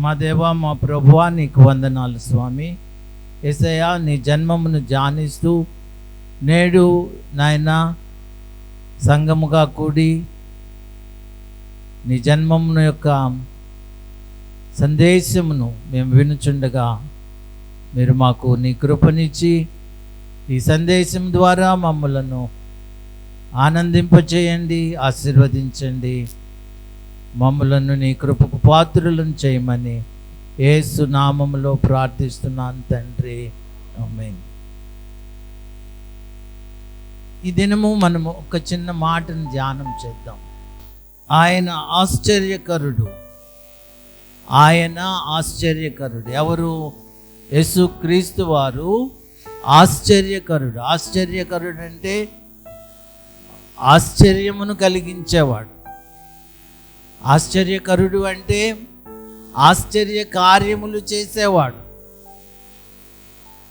మా దేవా, మా ప్రభువా, నీకు వందనాలు స్వామి. యేసయ్యా, నీ జన్మమును ధ్యానిస్తూ నేడు నాయన సంఘముగా కూడి నీ జన్మమును యొక్క సందేశమును మేము వినుచుండగా మీరు మాకు నీ కృపనిచ్చి ఈ సందేశం ద్వారా మమ్మలను ఆనందింపచేయండి, ఆశీర్వదించండి. మమ్మలను నీ కృపకు పాత్రులను చేయమని యేసు నామములో ప్రార్థిస్తున్నాను తండ్రి, ఆమేన్. ఈ దినము మనము ఒక చిన్న మాటను ధ్యానం చేద్దాం. ఆయన ఆశ్చర్యకరుడు. ఆయన ఆశ్చర్యకరుడు. ఎవరు? యేసుక్రీస్తు వారు ఆశ్చర్యకరుడు. ఆశ్చర్యకరుడు అంటే ఆశ్చర్యమును కలిగించేవాడు. ఆశ్చర్యకరుడు అంటే ఆశ్చర్య కార్యములు చేసేవాడు,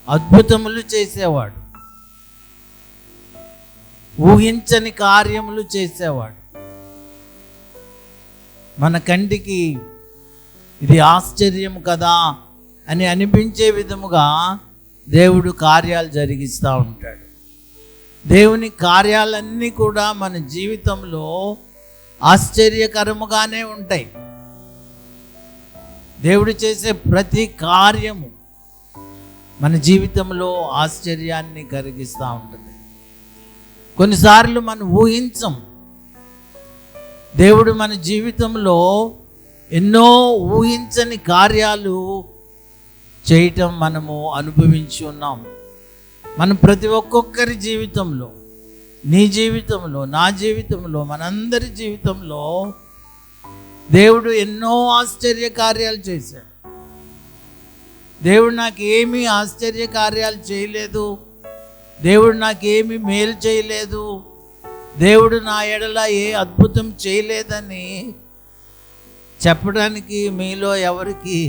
అద్భుతములు చేసేవాడు, ఊహించని కార్యములు చేసేవాడు. మన కంటికి ఇది ఆశ్చర్యం కదా అని అనిపించే విధముగా దేవుడు కార్యాలు జరిగిస్తూ ఉంటాడు. దేవుని కార్యాలన్నీ కూడా మన జీవితంలో ఆశ్చర్యకరముగానే ఉంటాయి. దేవుడు చేసే ప్రతి కార్యము మన జీవితంలో ఆశ్చర్యాన్ని కలిగిస్తూ ఉంటుంది. కొన్నిసార్లు మనం ఊహించం. దేవుడు మన జీవితంలో ఎన్నో ఊహించని కార్యాలు చేయటం మనము అనుభవించి ఉన్నాం. మనం ప్రతి ఒక్కొక్కరి జీవితంలో, నీ జీవితంలో, నా జీవితంలో, మనందరి జీవితంలో దేవుడు ఎన్నో ఆశ్చర్య కార్యాలు చేశాడు. దేవుడు నాకు ఏమీ ఆశ్చర్య కార్యాలు చేయలేదు, దేవుడు నాకేమీ మేలు చేయలేదు, దేవుడు నా ఎడల ఏ అద్భుతం చేయలేదని చెప్పడానికి మీలో ఎవరికి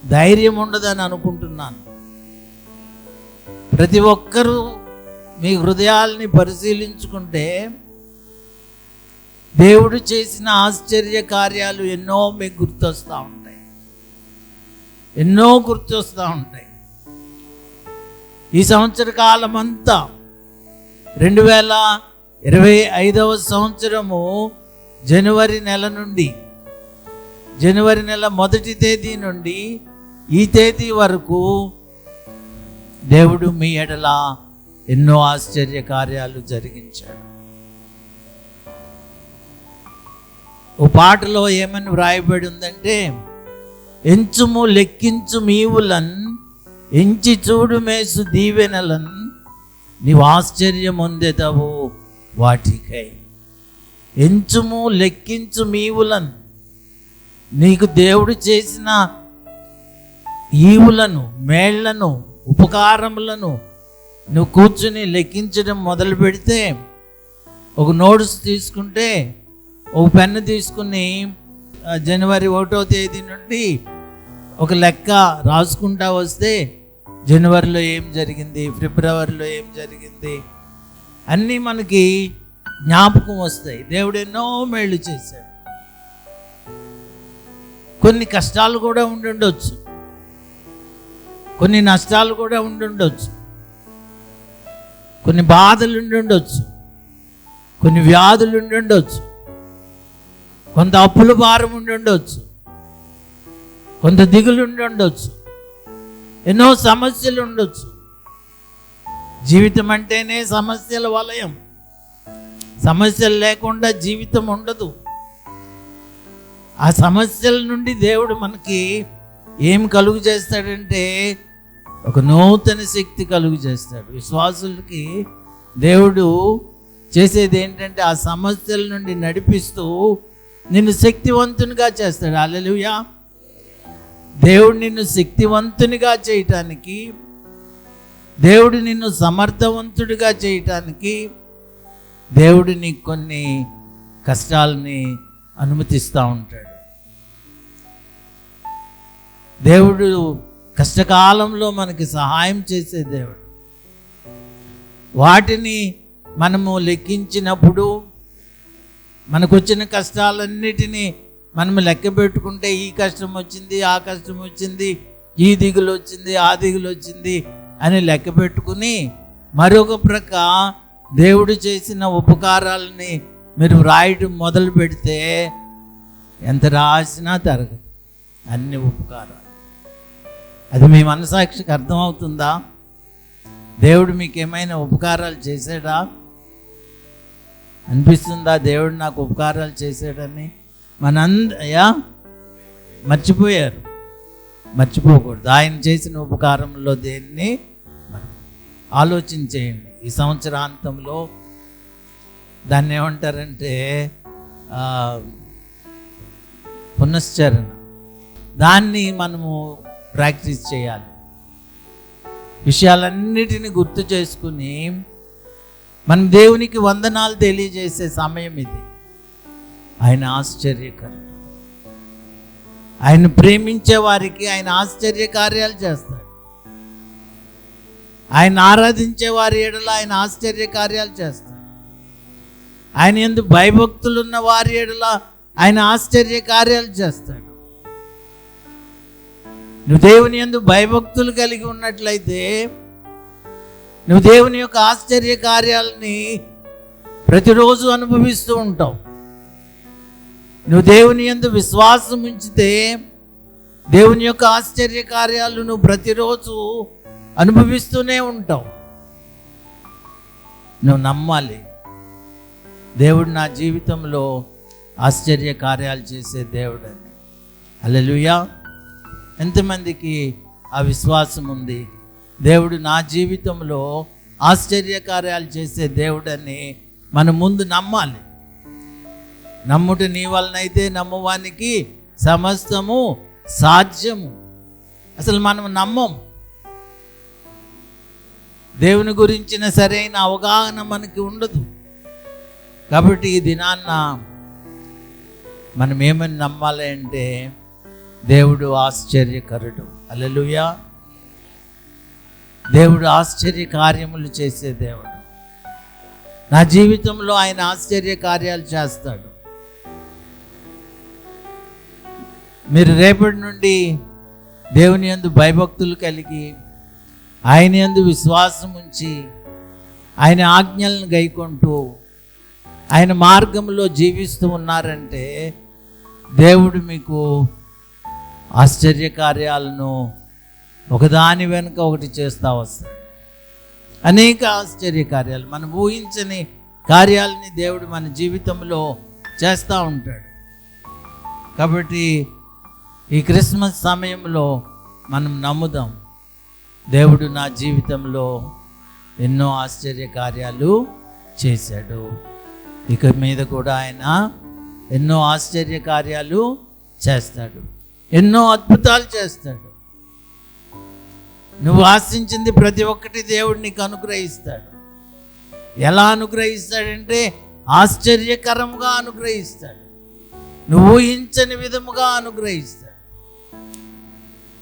ధైర్యం ఉండదని అనుకుంటున్నాను. ప్రతి ఒక్కరూ మీ హృదయాల్ని పరిశీలించుకుంటే దేవుడు చేసిన ఆశ్చర్య కార్యాలు ఎన్నో మీకు గుర్తొస్తూ ఉంటాయి, ఎన్నో గుర్తొస్తూ ఉంటాయి. ఈ సంవత్సర కాలం అంతా 2025వ సంవత్సరము జనవరి నెల నుండి, జనవరి నెల 1వ తేదీ నుండి ఈ తేదీ వరకు దేవుడు మీ ఎడల ఎన్నో ఆశ్చర్య కార్యాలు జరిగించాడు. ఓ పాటలో ఏమని వ్రాయబడి ఉందంటే, ఎంచుము లెక్కించు మీవులన్, ఎంచి చూడు మేసు దీవెనలన్, నీవు ఆశ్చర్యం పొందెదవు వాటికై. ఎంచుము లెక్కించు మీవులన్, నీకు దేవుడు చేసిన ఈవులను, మేళ్లను, ఉపకారములను నువ్వు కూర్చుని లెక్కించడం మొదలు పెడితే, ఒక నోట్స్ తీసుకుంటే, ఒక పెన్ను తీసుకుని జనవరి 1వ తేదీ నుండి ఒక లెక్క రాసుకుంటా వస్తే జనవరిలో ఏం జరిగింది, ఫిబ్రవరిలో ఏం జరిగింది అన్నీ మనకి జ్ఞాపకం వస్తాయి. దేవుడు ఎన్నో మేళ్ళు చేశాడు. కొన్ని కష్టాలు కూడా ఉండుండొచ్చు, కొన్ని నష్టాలు కూడా ఉండుండొచ్చు, కొన్ని బాధలు ఉండుండొచ్చు, కొన్ని వ్యాధులు ఉండుండొచ్చు, కొంత అప్పుల భారం ఉండుండొచ్చు, కొంత దిగులు ఉండుండొచ్చు, ఎన్నో సమస్యలు ఉండొచ్చు. జీవితం అంటేనే సమస్యల వలయం. సమస్యలు లేకుండా జీవితం ఉండదు. ఆ సమస్యల నుండి దేవుడు మనకి ఏం కలుగు చేస్తాడంటే ఒక నూతన శక్తి కలుగు చేస్తాడు. విశ్వాసులకి దేవుడు చేసేది ఏంటంటే ఆ సమస్యల నుండి నడిపిస్తూ నిన్ను శక్తివంతునిగా చేస్తాడు. హల్లెలూయా. దేవుడు నిన్ను శక్తివంతునిగా చేయటానికి, దేవుడు నిన్ను సమర్థవంతుడిగా చేయటానికి దేవుడు నీకు కొన్ని కష్టాలని అనుమతిస్తూ ఉంటాడు. దేవుడు కష్టకాలంలో మనకి సహాయం చేసే దేవుడు. వాటిని మనము లెక్కించినప్పుడు, మనకు వచ్చిన కష్టాలన్నిటినీ మనం లెక్క పెట్టుకుంటే ఈ కష్టం వచ్చింది, ఆ కష్టం వచ్చింది, ఈ దిగులు వచ్చింది, ఆ దిగులు వచ్చింది అని లెక్క పెట్టుకుని మరొక ప్రక్క దేవుడు చేసిన ఉపకారాలని మీరు వ్రాయడం మొదలు పెడితే ఎంత రాసినా తరగదు అన్ని ఉపకారాలు. అది మీ మనసాక్షికి అర్థమవుతుందా? దేవుడు మీకు ఏమైనా ఉపకారాలు చేశాడా? అనిపిస్తుందా దేవుడు నాకు ఉపకారాలు చేశాడని? మర్చిపోయారు. మర్చిపోకూడదు. ఆయన చేసిన ఉపకారంలో దేన్ని ఆలోచించేయండి. ఈ సంవత్సరాంతంలో దాన్ని ఏమంటారంటే పునశ్చరణ, దాన్ని మనము ప్రాక్టీస్ చేయాలి. విషయాలన్నిటిని గుర్తు చేసుకుని మన దేవునికి వందనాలు తెలియజేసే సమయం ఇది. ఆయన ఆశ్చర్యకరుడు. ఆయన ప్రేమించే వారికి ఆయన ఆశ్చర్య కార్యాలు చేస్తాడు. ఆయన ఆరాధించే వారి ఎడల ఆయన ఆశ్చర్య కార్యాలు చేస్తాడు. ఆయన యందు భయభక్తులు ఉన్న వారి ఎడల ఆయన ఆశ్చర్య కార్యాలు చేస్తాడు. నువ్వు దేవుని యందు భయభక్తులు కలిగి ఉన్నట్లయితే నువ్వు దేవుని యొక్క ఆశ్చర్య కార్యాలని ప్రతిరోజు అనుభవిస్తూ ఉంటావు. నువ్వు దేవుని యందు విశ్వాసం ఉంచితే దేవుని యొక్క ఆశ్చర్య కార్యాలు నువ్వు ప్రతిరోజు అనుభవిస్తూనే ఉంటావు. నువ్వు నమ్మాలి, దేవుడు నా జీవితంలో ఆశ్చర్య కార్యాలు చేసే దేవుడని. హల్లెలూయా. ఎంతమందికి ఆ విశ్వాసం ఉంది? దేవుడు నా జీవితంలో ఆశ్చర్య కార్యాలు చేసే దేవుడని మనం ముందు నమ్మాలి. నమ్ముట నీ వలనైతే నమ్మువానికి సమస్తము సాధ్యము. అసలు మనం నమ్మం. దేవుని గురించిన సరైన అవగాహన మనకి ఉండదు. కాబట్టి ఈ దినాన్న మనం ఏమని నమ్మాలి అంటే దేవుడు ఆశ్చర్యకరుడు. హల్లెలూయా. దేవుడు ఆశ్చర్య కార్యములు చేసే దేవుడు. నా జీవితంలో ఆయన ఆశ్చర్య కార్యాలు చేస్తాడు. మీరు రేపటి నుండి దేవుని యందు భయభక్తులు కలిగి ఆయన యందు విశ్వాసం ఉంచి ఆయన ఆజ్ఞలను గైకొంటూ ఆయన మార్గంలో జీవిస్తూ ఉన్నారంటే దేవుడు మీకు ఆశ్చర్య కార్యాలను ఒకదాని వెనుక ఒకటి చేస్తూ వస్తాడు. అనేక ఆశ్చర్య కార్యాలు, మనం ఊహించని కార్యాలని దేవుడు మన జీవితంలో చేస్తూ ఉంటాడు. కాబట్టి ఈ క్రిస్మస్ సమయంలో మనం నమ్ముదాం, దేవుడు నా జీవితంలో ఎన్నో ఆశ్చర్య కార్యాలు చేశాడు. ఇక మీద కూడా ఆయన ఎన్నో ఆశ్చర్య కార్యాలు చేస్తాడు, ఎన్నో అద్భుతాలు చేస్తాడు. నువ్వు ఆశించింది ప్రతి ఒక్కటి దేవుడు నీకు అనుగ్రహిస్తాడు. ఎలా అనుగ్రహిస్తాడంటే ఆశ్చర్యకరంగా అనుగ్రహిస్తాడు. నువ్వు ఊహించని విధముగా అనుగ్రహిస్తాడు.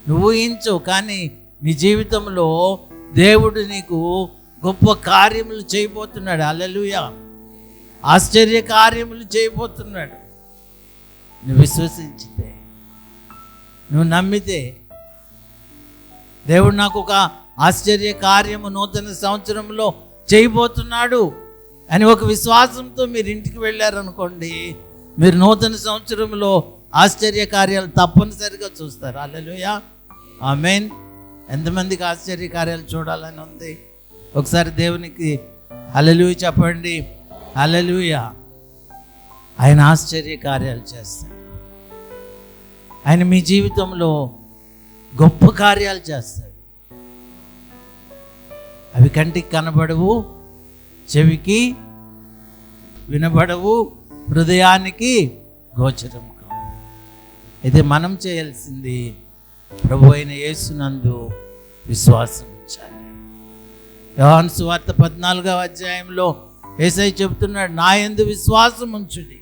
నువ్వు ఊహించవు, కానీ నీ జీవితంలో దేవుడు నీకు గొప్ప కార్యములు చేయబోతున్నాడు. హల్లెలూయా. ఆశ్చర్య కార్యములు చేయబోతున్నాడు. నువ్వు విశ్వసించితే, నువ్వు నమ్మితే, దేవుడు నాకు ఒక ఆశ్చర్య కార్యము నూతన సంవత్సరంలో చేయబోతున్నాడు అని ఒక విశ్వాసంతో మీరు ఇంటికి వెళ్ళారనుకోండి, మీరు నూతన సంవత్సరంలో ఆశ్చర్య కార్యాలు తప్పనిసరిగా చూస్తారు. హల్లెలూయా. ఆమేన్. ఎంతమందికి ఆశ్చర్య కార్యాలు చూడాలని ఉంది? ఒకసారి దేవునికి హల్లెలూయా చెప్పండి. హల్లెలూయా. ఆయన ఆశ్చర్య కార్యాలు చేస్తాడు. ఆయన మీ జీవితంలో గొప్ప కార్యాలు చేస్తాడు. అవి కంటికి కనబడవు, చెవికి వినబడవు, హృదయానికి గోచరం కావు. అయితే మనం చేయాల్సింది ప్రభు అయిన యేసునందు విశ్వాసం ఉంచాలి. యోహాను సువార్త 14వ అధ్యాయంలో యేసయ్య చెబుతున్నాడు, నా యందు విశ్వాసం ఉంచుడి.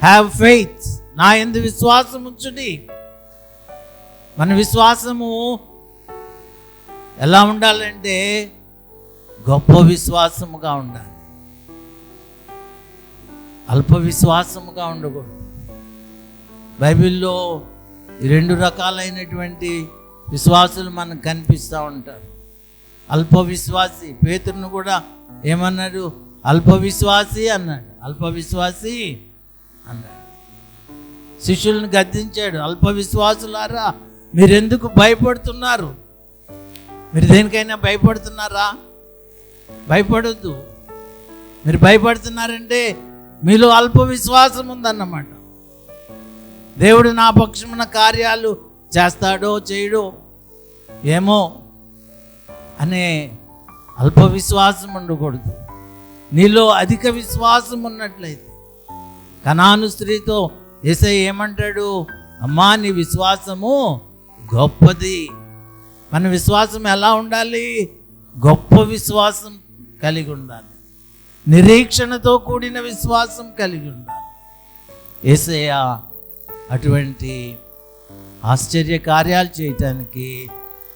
Have faith. నా యందు విశ్వాసం ఉంచుడి. మన విశ్వాసము ఎలా ఉండాలంటే గొప్ప విశ్వాసముగా ఉండాలి. అల్ప విశ్వాసముగా ఉండకూడదు. బైబిల్లో 2 రకాలైనటువంటి విశ్వాసులు మనకు కనిపిస్తూ ఉంటారు. అల్ప విశ్వాసి, పేతురును కూడా ఏమన్నాడు? అల్ప విశ్వాసి అన్నాడు. అల్ప విశ్వాసి అన్నాడు. శిష్యులను గద్దించాడు. అల్ప విశ్వాసులారా, మీరెందుకు భయపడుతున్నారు? మీరు దేనికైనా భయపడుతున్నారా? భయపడొద్దు. మీరు భయపడుతున్నారంటే మీలో అల్ప విశ్వాసం ఉందన్నమాట. దేవుడు నా పక్షమున కార్యాలు చేస్తాడో చేయడో ఏమో అనే అల్ప విశ్వాసం ఉండకూడదు. నీలో అధిక విశ్వాసం ఉన్నట్లయితే, కనాను స్త్రీతో యేసయ్య ఏమంటాడు? అమ్మా, నీ విశ్వాసము గొప్పది. మన విశ్వాసం ఎలా ఉండాలి? గొప్ప విశ్వాసం కలిగి ఉండాలి. నిరీక్షణతో కూడిన విశ్వాసం కలిగి ఉండాలి. యేసయ్య అటువంటి ఆశ్చర్య కార్యాలు చేయటానికి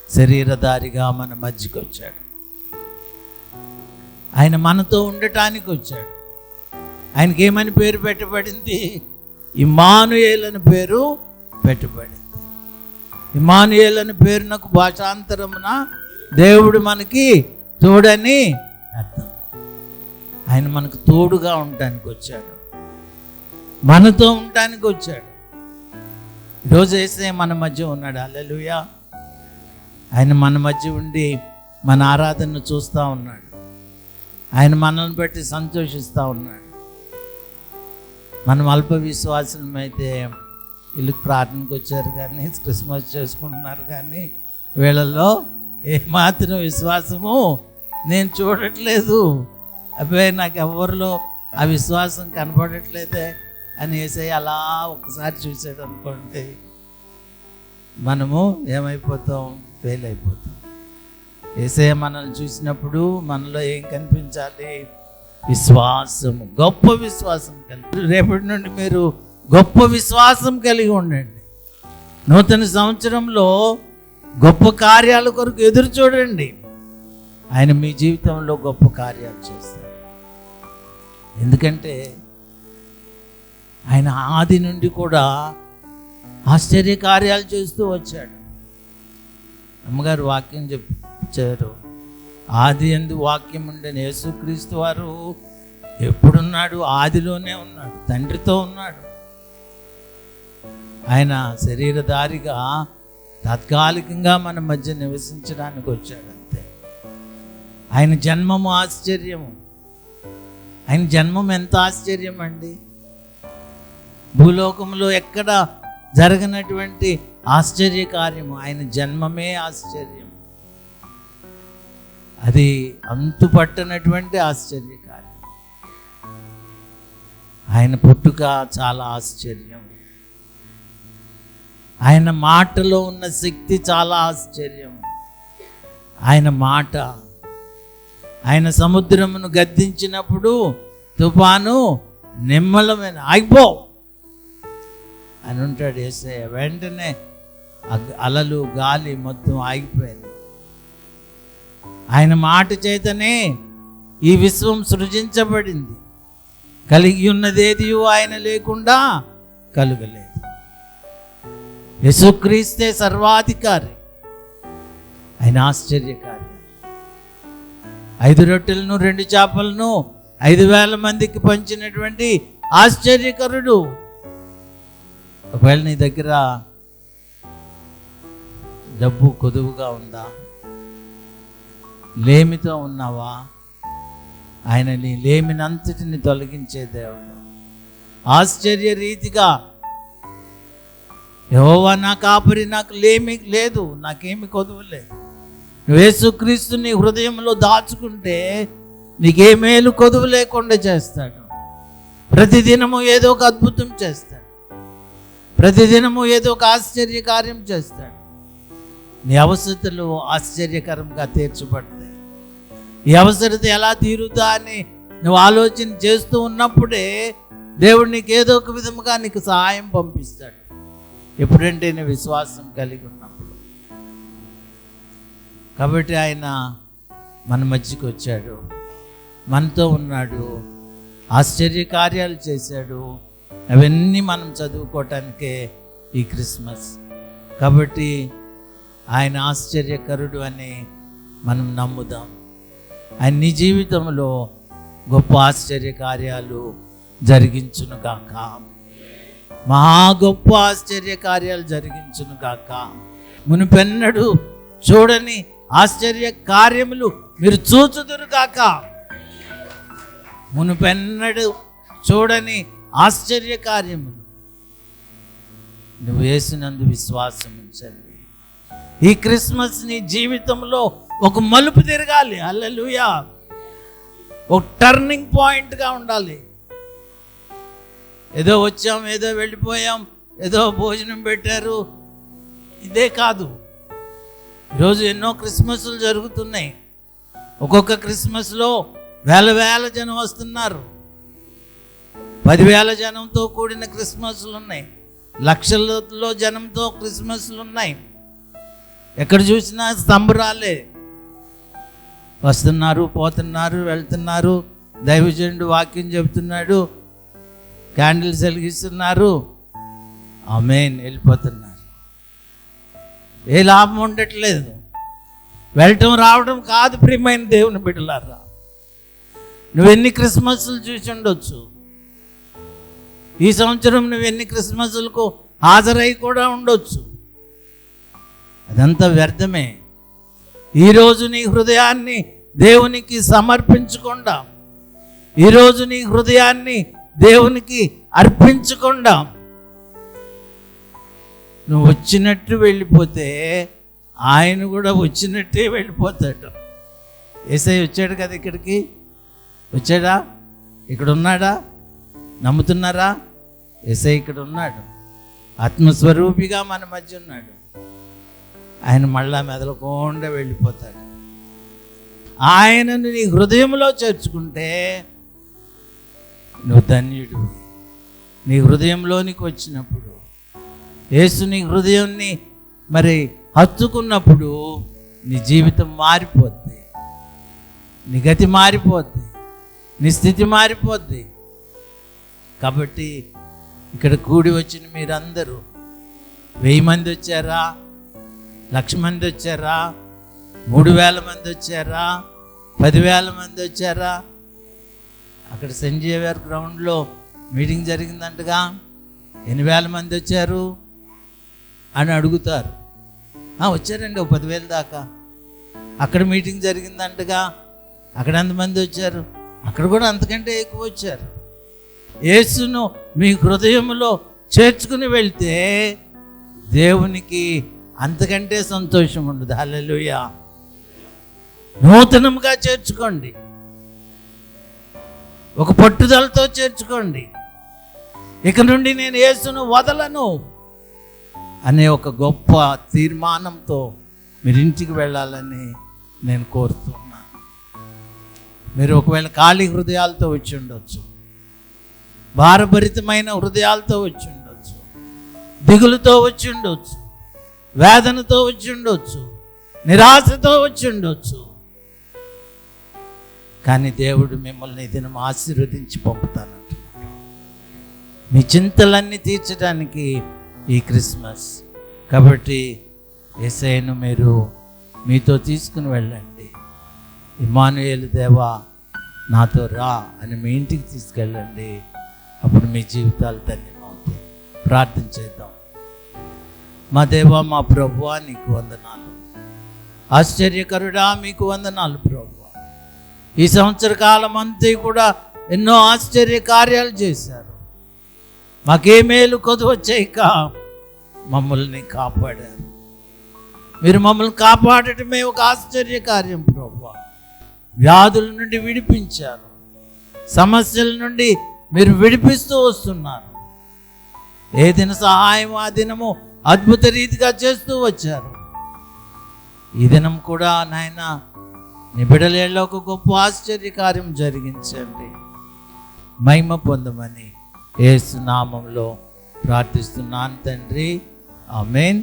శరీరధారిగా మన మధ్యకి వచ్చాడు. ఆయన మనతో ఉండటానికి వచ్చాడు. ఆయనకి ఏమని పేరు పెట్టబడింది? ఇమ్మానుయేల్ అని పేరు పెట్టబడింది. ఇమ్మానుయేల్ అని పేరునకు భాషాంతరమున దేవుడు మనకి తోడని అర్థం. ఆయన మనకు తోడుగా ఉండటానికి వచ్చాడు, మనతో ఉండటానికి వచ్చాడు. ఈరోజు యేసయ్య మన మధ్య ఉన్నాడు. హల్లెలూయా. ఆయన మన మధ్య ఉండి మన ఆరాధనను చూస్తూ ఉన్నాడు. ఆయన మనల్ని బట్టి సంతోషిస్తూ ఉన్నాడు. మనం అల్ప విశ్వాసమైతే వీళ్ళకి ప్రార్థనకు వచ్చారు కానీ, క్రిస్మస్ చేసుకుంటున్నారు కానీ, వీళ్ళలో ఏమాత్రం విశ్వాసము నేను చూడట్లేదు. అబ్బాయి, నాకు ఎవరిలో ఆ విశ్వాసం కనపడట్లేదే అని యేసయ్య అలా ఒకసారి చూసాడు అనుకోండి, మనము ఏమైపోతాం? ఫెయిల్ అయిపోతాం. యేసయ్య మనల్ని చూసినప్పుడు మనలో ఏం కనిపించాలి? విశ్వాసము, గొప్ప విశ్వాసం కలిగి. రేపటి నుండి మీరు గొప్ప విశ్వాసం కలిగి ఉండండి. నూతన సంవత్సరంలో గొప్ప కార్యాల కొరకు ఎదురు చూడండి. ఆయన మీ జీవితంలో గొప్ప కార్యాలు చేస్తారు. ఎందుకంటే ఆయన ఆది నుండి కూడా ఆశ్చర్య కార్యాలు చేస్తూ వచ్చాడు. అమ్మగారు వాక్యం చెప్పారు, ఆది యందు వాక్యం ఉండని యేసుక్రీస్తు వారు ఎప్పుడున్నాడు? ఆదిలోనే ఉన్నాడు, తండ్రితో ఉన్నాడు. ఆయన శరీరధారిగా తాత్కాలికంగా మన మధ్య నివసించడానికి వచ్చాడు, అంతే. ఆయన జన్మము ఆశ్చర్యము. ఆయన జన్మం ఎంత ఆశ్చర్యం అండి! భూలోకంలో ఎక్కడ జరగనటువంటి ఆశ్చర్య కార్యము ఆయన జన్మమే ఆశ్చర్యం. అది అంతుపట్టనటువంటి ఆశ్చర్య కార్యం. ఆయన పుట్టుక చాలా ఆశ్చర్యం. ఆయన మాటలో ఉన్న శక్తి చాలా ఆశ్చర్యం. ఆయన మాట, ఆయన సముద్రమును గద్దించినప్పుడు తుఫాను నిమ్మలమైన ఆగిపో అని ఉంటాడు యేసయ్య. వెంటనే అలలు, గాలి మొత్తం ఆగిపోయింది. ఆయన మాట చేతనే ఈ విశ్వం సృజించబడింది. కలిగి ఉన్నదేది ఆయన లేకుండా కలుగలేదు. యేసుక్రీస్తే సర్వాధికారి. ఆయన ఆశ్చర్యకారి. 5 రొట్టెలను 2 చేపలను 5,000 మందికి పంచినటువంటి ఆశ్చర్యకరుడు. ఒకవేళ నీ దగ్గర డబ్బు కొదువుగా ఉందా? లేమితో ఉన్నావా? ఆయన నీ లేమినంతటిని తొలగించే దేవుడు. ఆశ్చర్య రీతిగా, యెహోవా నా కాపరి, నాకు లేమి లేదు, నాకేమి కొదువు లేదు. నువ్వు యేసుక్రీస్తు నీ హృదయంలో దాచుకుంటే నీకే మేలు కొదువు లేకుండా చేస్తాడు. ప్రతిదినము ఏదో ఒక అద్భుతం చేస్తాడు. ప్రతిదినము ఏదో ఒక ఆశ్చర్య కార్యం చేస్తాడు. నీ అవసరతలు ఆశ్చర్యకరంగా తీర్చబడతాయి. ఈ అవసరత ఎలా తీరుతా అని నువ్వు ఆలోచన చేస్తూ ఉన్నప్పుడే దేవుడు నీకు ఏదో ఒక విధముగా నీకు సహాయం పంపిస్తాడు. ఎప్పుడంటే నీ విశ్వాసం కలిగి ఉన్నప్పుడు. కాబట్టి ఆయన మన మధ్యకి వచ్చాడు, మనతో ఉన్నాడు. ఆశ్చర్య కార్యాలు చేశాడు. అవన్నీ మనం చదువుకోవటానికే ఈ క్రిస్మస్. కాబట్టి ఆయన ఆశ్చర్యకరుడు అని మనం నమ్ముదాం. ఆయన నీ జీవితంలో గొప్ప ఆశ్చర్య కార్యాలు జరిగించును గాక. మహా గొప్ప ఆశ్చర్య కార్యాలు జరిగించును గాక. మునుపెన్నడు చూడని ఆశ్చర్య కార్యములు మీరు చూచుదురు గాక. మునుపెన్నడు చూడని ఆశ్చర్య కార్యములు. నువ్వు యేసునందు విశ్వాసం ఉంచండి. ఈ క్రిస్మస్ నీ జీవితంలో ఒక మలుపు తిరగాలి. హల్లెలూయా. ఒక టర్నింగ్ పాయింట్గా ఉండాలి. ఏదో వచ్చాం, ఏదో వెళ్ళిపోయాం, ఏదో భోజనం పెట్టారు, ఇదే కాదు. ఈరోజు ఎన్నో క్రిస్మస్లు జరుగుతున్నాయి. ఒక్కొక్క క్రిస్మస్లో వేల జనం వస్తున్నారు. 10,000 జనంతో కూడిన క్రిస్మస్లు ఉన్నాయి. లక్షలలో జనంతో క్రిస్మస్లు ఉన్నాయి. ఎక్కడ చూసినా సంబరాలే. వస్తున్నారు, పోతున్నారు, వెళ్తున్నారు. దైవజనుడు వాక్యం చెబుతున్నాడు, క్యాండిల్స్ వెలిగిస్తున్నారు, ఆమేన్, వెళ్ళిపోతున్నారు. ఏ లాభం ఉండట్లేదు. వెళ్ళటం రావడం కాదు ప్రియమైన దేవుని బిడ్డలారా. నువ్వెన్ని క్రిస్మస్లు చూసి ఉండొచ్చు. ఈ సంవత్సరం నువ్వెన్ని క్రిస్మస్లకు హాజరై కూడా ఉండొచ్చు. అదంతా వ్యర్థమే. ఈరోజు నీ హృదయాన్ని దేవునికి సమర్పించకుండా, ఈరోజు నీ హృదయాన్ని దేవునికి అర్పించకుండా నువ్వు వచ్చినట్టు వెళ్ళిపోతే ఆయన కూడా వచ్చినట్టే వెళ్ళిపోతాడు. యేసయ్య వచ్చాడు కదా, ఇక్కడికి వచ్చాడా? ఇక్కడ ఉన్నాడా? నమ్ముతున్నారా? యేసయ్య ఇక్కడ ఉన్నాడు. ఆత్మస్వరూపిగా మన మధ్య ఉన్నాడు. ఆయన మళ్ళా మెదలకుండా వెళ్ళిపోతాడు. ఆయనను నీ హృదయంలో చేర్చుకుంటే నువ్వు ధన్యుడు. నీ హృదయంలోనికి వచ్చినప్పుడు, యేసు నీ హృదయాన్ని మరి హత్తుకున్నప్పుడు నీ జీవితం మారిపోద్ది, నీ గతి మారిపోద్ది, నీ స్థితి మారిపోద్ది. కాబట్టి ఇక్కడ కూడి వచ్చిన మీరందరూ 1000 మంది వచ్చారా, 1,00,000 మంది వచ్చారా, 3,000 మంది వచ్చారా, 10,000 మంది వచ్చారా? అక్కడ సెయింట్ జేవియర్ గ్రౌండ్లో మీటింగ్ జరిగిందంటగా, 8,000 మంది వచ్చారు అని అడుగుతారు. వచ్చారండి, 10,000 దాకా. అక్కడ మీటింగ్ జరిగిందంటగా, అక్కడ ఎంతమంది వచ్చారు? అక్కడ కూడా అంతకంటే ఎక్కువ వచ్చారు. యేసును మీ హృదయంలో చేర్చుకుని వెళ్తే దేవునికి అంతకంటే సంతోషం ఉండదు. హల్లెలూయా. నూతనంగా చేర్చుకోండి, ఒక పట్టుదలతో చేర్చుకోండి. ఇక నుండి నేను యేసును వదలను అనే ఒక గొప్ప తీర్మానంతో మీరు ఇంటికి వెళ్ళాలని నేను కోరుతున్నాను. మీరు ఒకవేళ ఖాళీ హృదయాలతో వచ్చి ఉండొచ్చు, భారభరితమైన హృదయాలతో వచ్చి ఉండొచ్చు, దిగులుతో వచ్చి ఉండొచ్చు, వేదనతో వచ్చి ఉండొచ్చు, నిరాశతో వచ్చి ఉండొచ్చు. కానీ దేవుడు మిమ్మల్ని దినం ఆశీర్వదించి పంపుతానంటున్నాడు. మీ చింతలన్నీ తీర్చడానికి ఈ క్రిస్మస్. కాబట్టి యేసయ్యను మీరు మీతో తీసుకుని వెళ్ళండి. ఇమ్మానుయేలు దేవా నాతో రా అని మీ ఇంటికి తీసుకెళ్ళండి. అప్పుడు మీ జీవితాలు ధన్యమవుతాయి. ప్రార్థన చేద్దాం. మా దేవా, మా ప్రభువా, నీకు వందనాలు. ఆశ్చర్యకరుడా, మీకు వందనాలు ప్రభువా. ఈ సంవత్సర కాలం అంతా కూడా ఎన్నో ఆశ్చర్య కార్యాలు చేశారు. మాకే మేలు కొదువ చేయక మమ్మల్ని కాపాడారు. మీరు మమ్మల్ని కాపాడటమే ఒక ఆశ్చర్య కార్యం ప్రభువా. వ్యాధుల నుండి విడిపించారు, సమస్యల నుండి మీరు విడిపిస్తూ వస్తున్నారు. ఏ దిన సహాయం ఆ దినము అద్భుత రీతిగా చేస్తూ వచ్చారు. ఈ దినం కూడా నాయన నీ బిడ్డలలో ఒక గొప్ప ఆశ్చర్య కార్యం జరిగించండి. మహిమ పొందమని యేసు నామములో ప్రార్థిస్తున్నాను తండ్రి. ఆమేన్.